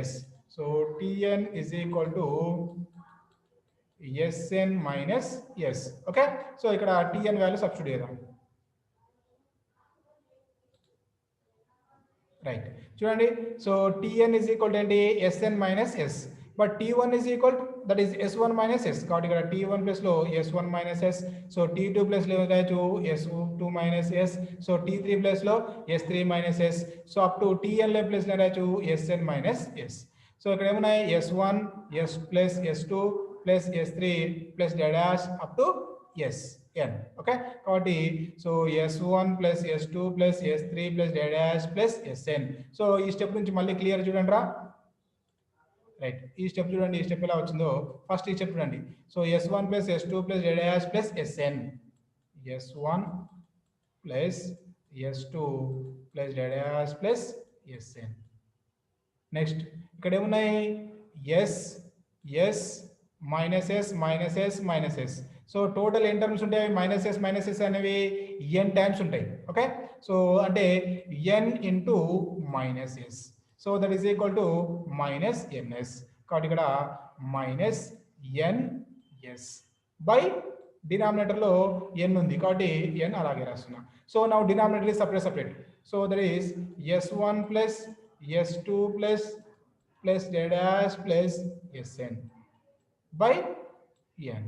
s. So tn is equal to sn minus s. Okay, so ఇక్కడ tn value substitute చేద్దాం. Right, చూడండి so tn is equal to ఏంటి sn minus s, but t1 is equal to that is s1 minus s. కాబట్టి ఇక్కడ t1 plus లో s1 minus s, so t2 plus లో రాయొచ్చు s2 minus s, so t3 plus లో s3 minus s, so up to tn లో plus లో రాయొచ్చు sn minus s. So ఇక్కడ ఏమున్నాయి s1 s plus s2 plus s3 plus d dash up to sn. ఓకే, కాబట్టి so s1 plus s2 plus s3 plus d dash plus sn. So ఈ step నుంచి మళ్ళీ క్లియర్ చూడండి రా. రైట్, ఈ స్టెప్ చూడండి, ఈ స్టెప్ ఎలా వచ్చిందో ఫస్ట్ ఈ స్టెప్ చూడండి. So s1 plus s2 plus d dash plus sn, s1 plus s2 plus d dash plus sn. Next ఇక్కడ ఏమున్నాయి s s minus s minus s minus s. So total n terms ఉంటాయి, minus s అనేవి n times ఉంటాయి. Okay, so అంటే n into minus s, so that is equal to minus ns. కాబట్టి ఇక్కడ minus ns by డినామినేటర్లో n ఉంది కాబట్టి n అలాగే రాస్తున్నా. So now denominator is separate. So that is s1 plus s2 plus plus d dash plus sn by n.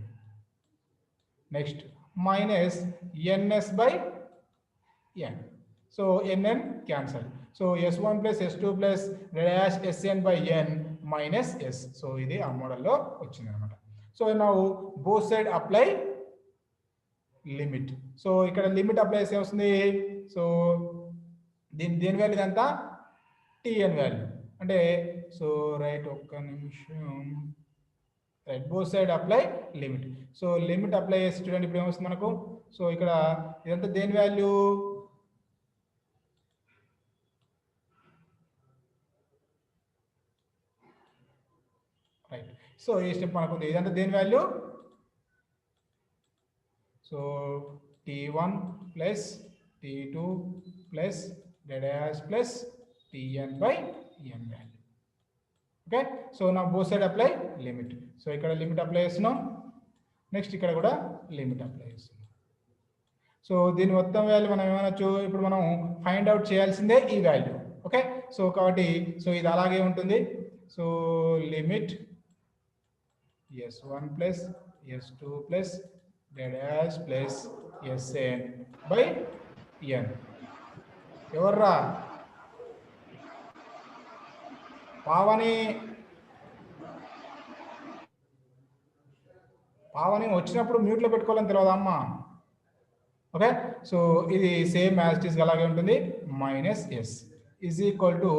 Next minus ns by n. So nn cancel. So s1 plus s2 plus d dash sn by n minus yes. So ఇది ఆ మోడల్లో వచ్చింది అనమాట. So now both side apply limit. So ఇక్కడ limit apply చేస్తే వస్తుంది. So దేని value ఇదంతా టిఎన్ వాల్యూ అంటే సో రైట్ ఒక్క నిమిషం right both side apply limit. So limit apply చేసి చూడండి ఇప్పుడు ఏమొస్తుంది మనకు. సో ఇక్కడ ఇదంతా దేని వాల్యూ రైట్. సో ఈ స్టెప్ మనకు ఉంది. ఇదంతా దేని వాల్యూ so t1 plus t2 plus dash plus tn by n value. Okay. So నా both side apply limit. So ఇక్కడ లిమిట్ అప్లై చేస్తున్నాం. నెక్స్ట్ ఇక్కడ కూడా లిమిట్ అప్లై చేస్తున్నాం. సో దీని మొత్తం వాల్యూ మనం ఏమనొచ్చు, ఇప్పుడు మనం ఫైండ్ అవుట్ చేయాల్సిందే ఈ వాల్యూ. ఓకే. సో కాబట్టి సో ఇది అలాగే ఉంటుంది. So limit s1 plus s2 plus dash plus sn by n. ఎవర్రా పావని వచ్చినప్పుడు మ్యూట్లో పెట్టుకోవాలని తెలియదా అమ్మా. ఓకే. సో ఇది సేమ్ యాజ్ ఇట్ ఈస్ అలాగే ఉంటుంది. Minus yes is equal to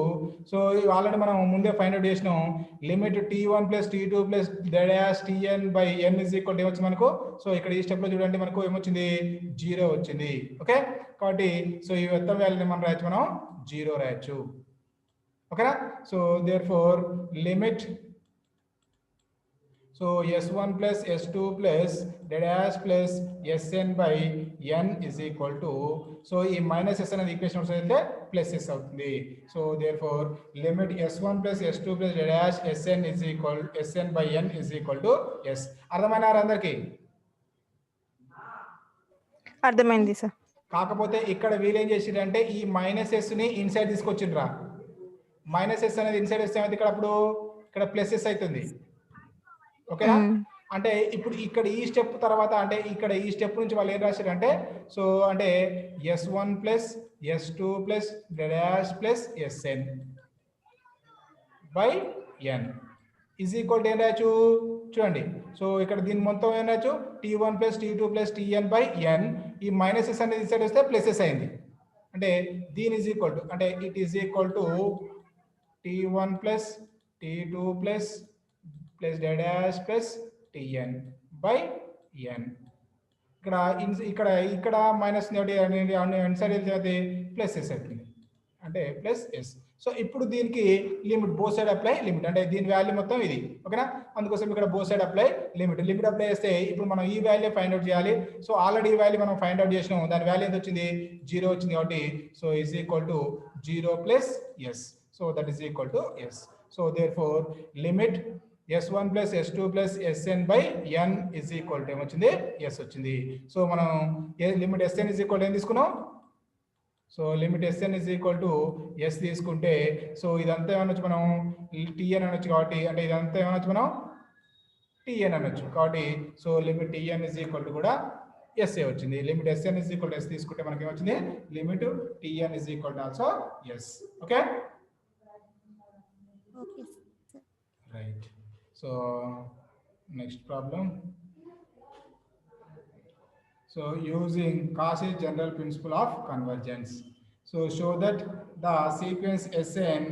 so already మనం ముందే ఫైండ్ అవుట్ చేసినాం. Limit t1 plus t2 plus dash tn by n is equal to ఏమొచ్చింది మనకు. సో ఇక్కడ ఈ స్టెప్లో చూడండి మనకు ఏమొచ్చింది 0 వచ్చింది. ఓకే. కాబట్టి సో ఈ మొత్తం వాల్యూని మనం రాయొచ్చు, మనం 0 రాయొచ్చు. ఓకేనా. So there four limit so s1 plus s2 plus dash plus sn by n is equal to so ఈ మైనస్ ఎస్ అనేది ఈక్వేషన్ అయితే ప్లస్ ఎస్ అవుతుంది. So there four limit s1 plus s2 plus dash sn is equal sn by n is equal to s. అర్థమైనారా అందరికి? అర్థమైంది sir. కాకపోతే ఇక్కడ వీళ్ళు ఏం చేసిండ్రంటే ఈ మైనస్ ఎస్ ని ఇన్సైడ్ తీసుకొచ్చిండ్రా. మైనస్ ఎస్ అనేది ఇన్సైడ్ వస్తే ఏమైతే ఇక్కడ అప్పుడు ఇక్కడ ప్లస్ ఎస్ అవుతుంది. ఓకేనా. అంటే ఇప్పుడు ఇక్కడ ఈ స్టెప్ తర్వాత అంటే ఇక్కడ ఈ స్టెప్ నుంచి వాళ్ళు ఏం రాశారంటే సో అంటే s1 plus s2 plus dash plus sn by n is equal to ఏం రాయచ్చు చూడండి. సో ఇక్కడ దీని మొత్తం ఏం రాయచ్చు t1 plus t2 plus tn by n. ఈ మైనస్ ఎస్ అనేది ఇన్సైడ్ వస్తే ప్లస్ ఎస్ అయింది. అంటే దీని ఈజ్ ఈక్వల్ టు అంటే it is equal to t1 plus t2 plus plus dash plus tn by n. ఇక్కడ మైనస్ ఇన్సైడ్ వెళ్తే plus s అవుతుంది అంటే ప్లస్ ఎస్. సో ఇప్పుడు దీనికి limit both side apply limit అంటే దీని వాల్యూ మొత్తం ఇది. ఓకేనా. అందుకోసం ఇక్కడ both side apply limit apply చేస్తే ఇప్పుడు మనం ఈ వాల్యూ ఫైండ్ అవుట్ చేయాలి. సో ఆల్రెడీ ఈ వాల్యూ మనం ఫైండ్ అవుట్ చేసినాం. దాని వాల్యూ ఎంత వచ్చింది 0 వచ్చింది. కాబట్టి so is equal to 0 plus S. So that is equal to S. So there four limit s1 plus s2 plus sn by n is equal to ఏమొచ్చింది S వచ్చింది. So మనం limit sn is equal to ఏం తీసుకున్నాం. So limit sn is equal to S తీసుకుంటే so ఇదంతా ఏమనొచ్చు మనం tn అనొచ్చు. కాబట్టి అంటే ఇదంతా ఏమనొచ్చు మనం tn అనొచ్చు. కాబట్టి so limit tn is equal to కూడా ఎస్ ఏ వచ్చింది. Limit sn is equal to S తీసుకుంటే మనకి ఏమొచ్చింది limit tn is equal to also S. Okay right. So next problem. So using Cauchy's general principle of convergence. So show that the sequence Sn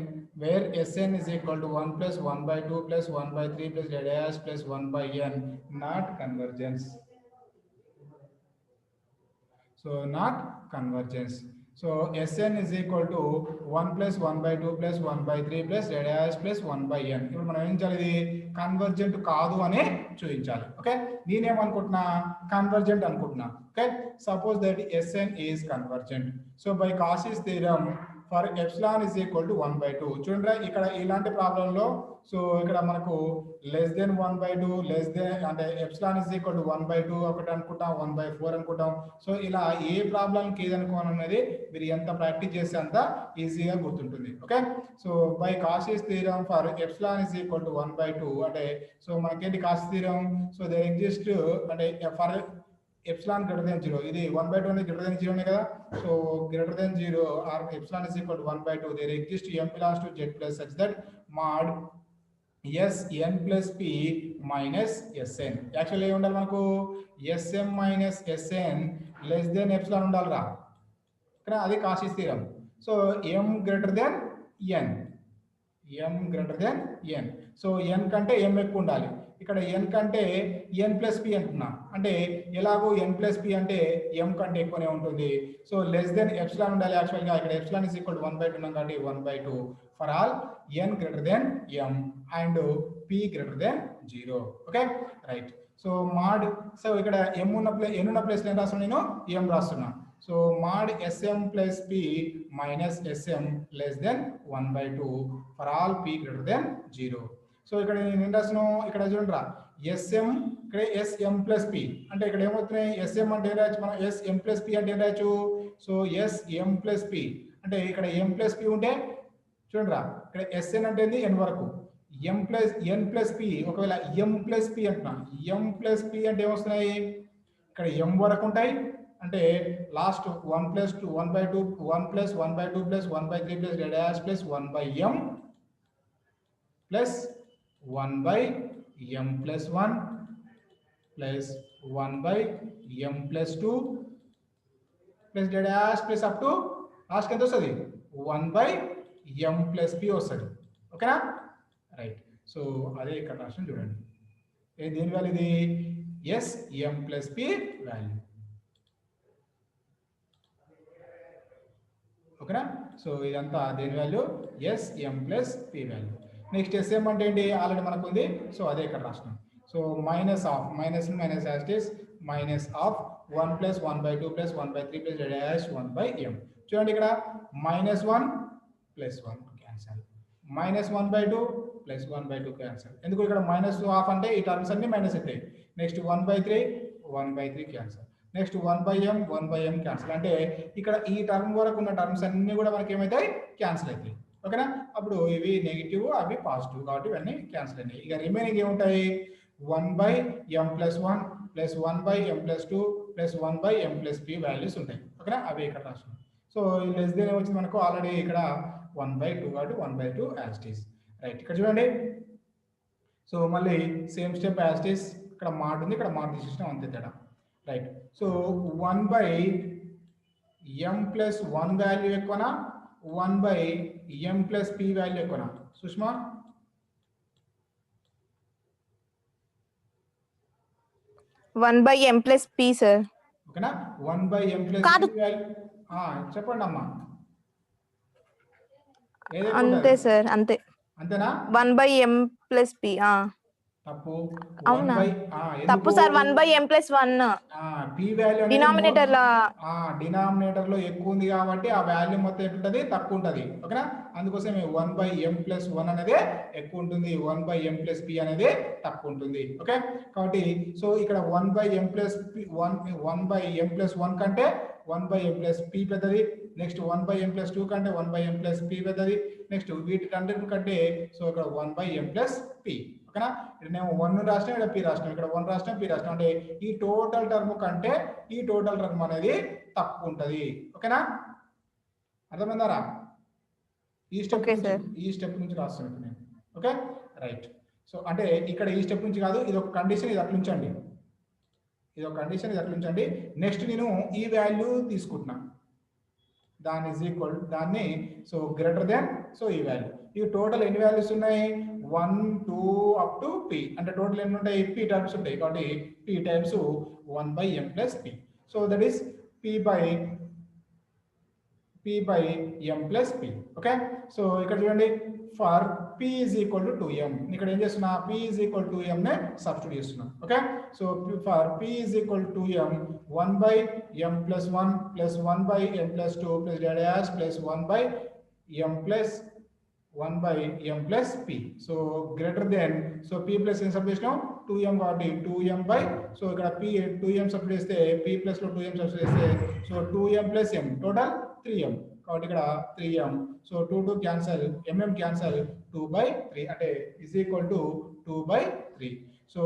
where Sn is equal to 1 plus 1 by 2 plus 1 by 3 plus dash plus 1 by n not convergence. So not convergence. So Sn is equal to 1 plus 1 by 2 plus 1 by 3 plus dash plus 1 by n. ఇప్పుడు మనం ఏం చేయాలి, ఇది convergent కాదు అని చూపించాలి. Okay, నేనేమనుకుంటున్నా convergent అనుకుంటున్నా. Okay, suppose that Sn is convergent. So by Cauchy's theorem for epsilon is equal to 1 by 2. చూడండి ఇక్కడ ఇలాంటి ప్రాబ్లంలో సో ఇక్కడ మనకు less than 1 by 2 less than అంటే epsilon is equal to 1 by 2 ఒకటి అనుకుంటాం, 1 by 4 అనుకుంటాం. సో ఇలా ఏ ప్రాబ్లంకి ఏది అనుకోవాలనేది మీరు ఎంత ప్రాక్టీస్ చేస్తే అంత ఈజీగా గుర్తుంటుంది. Okay, so by Cauchy's theorem for epsilon is equal to 1 by 2 అంటే సో మనకేంటి Cauchy's theorem, so there exist అంటే ఫర్ epsilon greater than 0, ఇది 1 by 2 అనేది greater than 0 నే కదా. So greater than 0 or epsilon is equal to 1 by 2 there exists m belongs to z plus such that mod Sn plus p minus s n. Actually ఏమి ఉండాలి మనకు s m minus s n less than epsilon ఉండాలిరా. కానీ అది Cauchy's theorem. So m greater than n, m greater than n. So n కంటే m ఎక్కువ ఉండాలి. ఇక్కడ ఎన్ కంటే ఎన్ ప్లస్ పి అంటున్నా, అంటే ఎలాగో ఎన్ ప్లస్ పి అంటే ఎం కంటే ఎక్కువనే ఉంటుంది. సో లెస్ దెన్ ఎప్సిలాన్ ఉండాలి. యాక్చువల్గా ఇక్కడ ఎప్సిలాన్ ఇస్ ఈక్వల్ టు 1/2 ఉన్నాం కాబట్టి 1/2 for all N greater than m and p greater than 0. Okay right. So mod, so ఇక్కడ ఎం ఉన్న ఎన్ ఉన్న ప్లేస్ ఏం రాస్తున్నా, నేను ఎం రాస్తున్నా. So mod sm plus p minus sm less than 1/2 for all p greater than 0. So ఇక్కడ నేను ఏం రాస్తున్నాను, ఇక్కడ చూడండి రా, sm ఇక్కడ sm plus p అంటే ఇక్కడ ఏమవుతున్నాయి, sm అంటే ఏం రాయొచ్చు మనం, sm plus p అంటే ఏం రాయొచ్చు. సో sm plus p అంటే ఇక్కడ m plus p ఉంటే చూడండి రా, ఇక్కడ sn అంటే ఏంది n వరకు, m plus n plus p ఒకవేళ m plus p అంటున్నా, m plus p అంటే ఏమొస్తున్నాయి, ఇక్కడ m వరకు ఉంటాయి. అంటే last 1 plus 2 1/2 1 plus 1/2 plus 1/3 plus dash plus 1/m plus 1/m plus 1 plus 1/m plus 2 plus dash plus up to last ఎంత వస్తుంది 1/m plus p వస్తుంది. ఓకేనా రైట్. సో అదే ఇక్కడ రాసిన చూడండి, దేని వాల్యూ ఇది, sm ప్లస్ p వాల్యూ. ఓకేనా. సో ఇదంతా దేని value, sm plus p value. Next sm అంటే ఏంటి, ఆల్రెడీ మనకు ఉంది. సో అదే ఇక్కడ రాసినాం. So minus of minus minus యాస్టిస్ minus of 1 plus 1/2 plus 1/3 plus dash 1/m. చూడండి ఇక్కడ -1 ప్లస్ 1 క్యాన్సల్, -1/2 ప్లస్ 1/2 క్యాన్సల్. ఎందుకు ఇక్కడ మైనస్ హాఫ్ అంటే ఈ టర్మ్స్ అన్ని మైనస్ అవుతాయి. Next 1/3 cancel. Next 1/m 1/m cancel. అంటే ఇక్కడ ఈ టర్మ్ వరకు ఉన్న టర్మ్స్ అన్ని కూడా మనకి ఏమవుతాయి, క్యాన్సిల్ అవుతాయి. ఓకేనా. అప్పుడు ఇవి నెగిటివ్ అవి పాజిటివ్ కాబట్టి ఇవన్నీ క్యాన్సిల్ అయినాయి. ఇక రిమైనింగ్ ఏముంటాయి, 1/m plus 1 plus 1/m plus 2 plus 1/m plus p values ఉంటాయి. ఓకేనా, అవి ఇక్కడ రాస్తున్నాం. సో లెస్ దెన్ ఏమొచ్చింది మనకు, ఆల్రెడీ ఇక్కడ 1/2 కాబట్టి 1/2 యాజ్ ఇట్ ఈస్. రైట్. ఇక్కడ చూడండి, సో మళ్ళీ same step as it is. ఇక్కడ మాడ్ ఉంది, ఇక్కడ మాడ్ తీసేసినాం, అంతే తేడా. Right. So 1/m plus 1 value ఎక్కువనా, 1/m ప్లస్ p వాల్యూ ఎక్కువనా Sushma? One by M plus P sir. ఓకేనా, 1/m ప్లస్ p వాల్యూ. చెప్పండి అమ్మా, అంతే సార్, అంతే. అంతేనా, 1/m ప్లస్ పి. తప్పు. అవునా, తప్పు sir. 1/m plus 1 p value denominator లో, డినామినేటర్ లో ఎక్కువ ఉంది కాబట్టి ఆ వాల్యూ మొత్తం ఎట్లుంటది, తక్కువ ఉంటది. ఓకేనా, అందుకోసం 1/m ప్లస్ 1 అనేది ఎక్కువ ఉంటుంది, 1/m ప్లస్ p అనేది తక్కువ ఉంటుంది. ఓకే, కాబట్టి సో ఇక్కడ 1/m ప్లస్ 1/m ప్లస్ 1 కంటే 1/m ప్లస్ p పెద్దది. నెక్స్ట్ 1/m ప్లస్ 2 కంటే 1/m ప్లస్ p పెద్దది. నెక్స్ట్ వీటి కంటే సో ఇక్కడ 1/m ప్లస్ p. ఓకేనా, ఇక్కడ నేను 1 రాసినా, ఇక్కడ p రాసినాం, ఇక్కడ 1 రాసినా, p రాసినాం. అంటే ఈ టోటల్ టర్మ్ కంటే ఈ టోటల్ టర్మ్ అనేది తక్కువ ఉంటది. ఓకేనా, అర్థమైందారా? ఈ స్టెప్ నుంచి రాస్తున్నాను నేను. Okay right. సో అంటే ఇక్కడ ఈ స్టెప్ నుంచి కాదు, ఇది ఒక కండిషన్, ఇది అట్లా ఉంచండి, ఇది ఒక కండిషన్, ఇది అట్లా ఉంచండి. నెక్స్ట్ నేను ఈ వాల్యూ తీసుకుంటున్నా, దాని ఈజ్ ఈక్వల్ దాన్ని సో గ్రేటర్ దెన్ సో ఈ వాల్యూ. ఇవి టోటల్ ఎన్ని వాల్యూస్ ఉన్నాయి, 1 2 అప్ టు p. అంటే టోటల్ ఎన్ని ఉంటాయి, p టర్మ్స్ ఉంటాయి కాబట్టి p times 1/m plus p. So that is p by m plus p. Okay, so ఇక్కడ చూడండి, for p is equal to 2m. ఇక్కడ ఏం చేస్తున్నా, p is equal to 2m నే సబ్స్టిట్యూట్ చేస్తున్నా. Okay, so for p is equal to 2m 1/m plus 1 plus 1/m plus 2 plus dash plus 1/m plus 1/m plus p. So greater than so p plus ఏం substitute చేసినాం, 2m కాబట్టి 2m by, so ఇక్కడ p 2m substitute చేస్తే p plus లో 2m substitute చేస్తే so 2m plus m total 3m కాబట్టి ఇక్కడ 3m. So 2 cancel, mm cancel, 2/3 అంటే ఈజ్ ఈక్వల్ టు 2/3. సో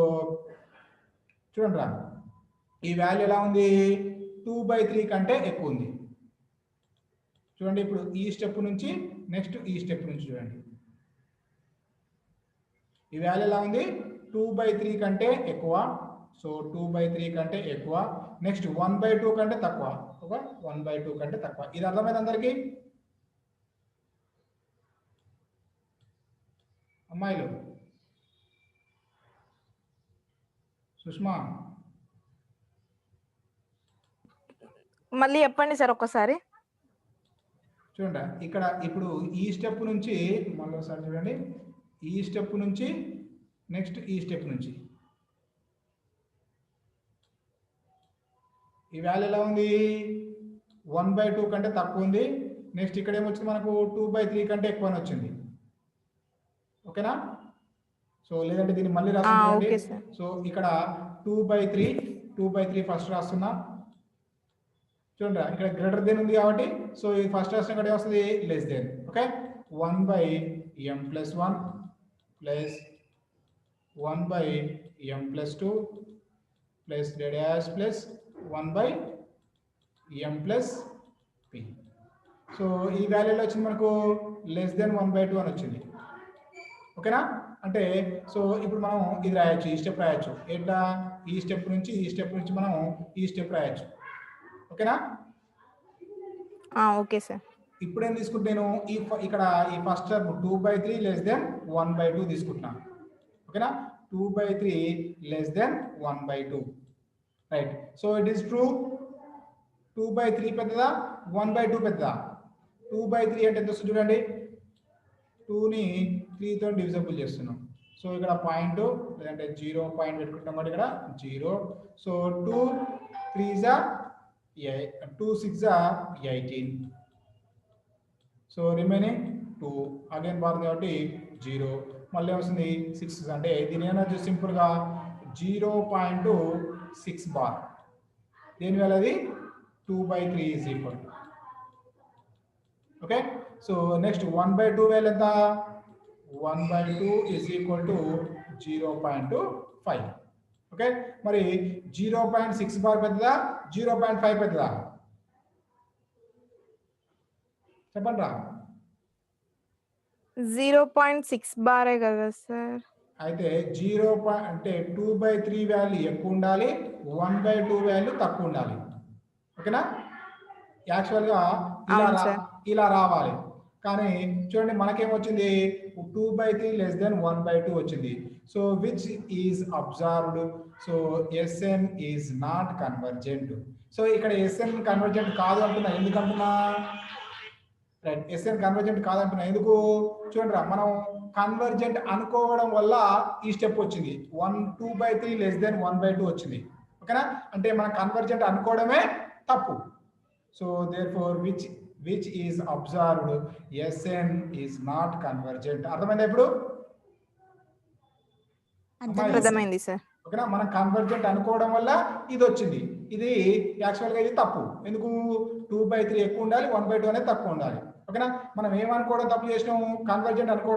చూడండి రా, ఈ వాల్యూ ఎలా ఉంది, 2/3 కంటే ఎక్కువ ఉంది. చూడండి, ఇప్పుడు ఈ స్టెప్ నుంచి నెక్స్ట్ ఈ స్టెప్ నుంచి చూడండి, ఈ వాల్యూ ఎలా ఉంది 2/3 కంటే ఎక్కువ. సో 2/3 కంటే ఎక్కువ. నెక్స్ట్ 1/2 కంటే తక్కువ. ఒక 1/2 కంటే తక్కువ. ఇది అర్థమైంది అందరికి అమ్మాయిలు? సుష్మా మళ్ళీ చెప్పండి సార్ ఒక్కసారి. చూడండి ఇక్కడ ఇప్పుడు ఈ స్టెప్ నుంచి మళ్ళీ ఒకసారి చూడండి. ఈ స్టెప్ నుంచి నెక్స్ట్ ఈ స్టెప్ నుంచి ఈ వాల్యూ ఎలా ఉంది 1/2 కంటే తక్కువ ఉంది. నెక్స్ట్ ఇక్కడ ఏమొచ్చింది మనకు 2/3 కంటే ఎక్కువ అని వచ్చింది. ఓకేనా? సో లేదంటే దీన్ని మళ్ళీ రాసుకోండి. Okay sir. సో ఇక్కడ 2/3 ఫస్ట్ రాస్తున్నా. చూడండి ఇక్కడ గ్రేటర్ దెన్ ఉంది కాబట్టి సో ఇది ఫస్ట్ రాసిన ఇక్కడ వస్తుంది less than. Okay 1/m+1 plus 1/m+2 plus dash plus 1/m+p. So ఈ వాల్యూలో వచ్చింది మనకు లెస్ దెన్ 1/2 అని వచ్చింది. ఓకేనా? అంటే సో ఇప్పుడు మనం ఇది రాయొచ్చు, ఈ స్టెప్ రాయొచ్చు. ఎట్లా? ఈ స్టెప్ నుంచి మనం ఈ స్టెప్ రాయొచ్చు. ఓకేనా? Okay sir. ఇప్పుడు ఏం తీసుకుంటాను ఇక్కడ ఈ ఫస్ట్ స్టెప్ 2/3 లెస్ దెన్ 1/2 తీసుకుంటున్నాను. ఓకేనా? 2/3 less than 1/2. Right. So it is true. 2/3 పెద్దదా 1/2 పెద్దదా? 2/3 అంటే ఎంత వస్తుంది చూడండి. 2ని 3తో డివిజబుల్ చేస్తున్నాం. సో ఇక్కడ పాయింట్ లేదంటే 0 పాయింట్ పెట్టుకుంటాం కాబట్టి ఇక్కడ 0. So 2 3 2 6 18. So remaining 2 again bar కాబట్టి 0. మళ్ళీ వస్తుంది 6 అంటే దీని ఏమన్నా సింపుల్గా 0.6 బార్. దీనివల్ల అది 2/3 is equal. Okay. So next 1/2 value ఎంత? 1/2 ఈజ్ ఈక్వల్ టు 0.5. ఓకే. మరి 0.6 బార్ పెద్దదా 0.5 పెద్దదా? చెప్పండి రా. 0.6 బారే కదా సార్. అయితే 0 అంటే 2/3 వాల్యూ ఎక్కువ ఉండాలి, 1/2 వాల్యూ తక్కువ ఉండాలి. ఓకేనా? యాక్చువల్గా ఇలా రావాలి. కానీ చూడండి మనకేమొచ్చింది 2/3 లెస్ దెన్ 1/2 వచ్చింది. So which is observed. So s n is not convergent. So ఇక్కడ ఎస్ఎన్ కన్వర్జెంట్ కాదు అంటున్నా. ఎందుకు అంటున్నా? రైట్. ఎస్ఎన్ కన్వర్జెంట్ కాదంటున్నా. ఎందుకు? చూడండి రా, మనం కన్వర్జెంట్ అనుకోవడం వల్ల ఈ స్టెప్ వచ్చింది. 2/3 లెస్ దెన్ 1/2 వచ్చింది. ఓకేనా? అంటే మనం కన్వర్జెంట్ అనుకోవడమే తప్పు. So therefore which is observed SN is not convergent. అర్థమైందా ఇప్పుడు? అర్థమైంది సార్. ఓకేనా? మనం కన్వర్జెంట్ అనుకోవడం వల్ల ఇది వచ్చింది. ఇది యాక్చువల్గా ఇది తప్పు. ఎందుకు? 2/3 ఎక్కువ ఉండాలి, 1/2 అనేది తక్కువ ఉండాలి. ఓకేనా? మనం ఏమనుకోవడం తప్పు చేసినాము? కన్వర్జెంట్ అనుకోవడం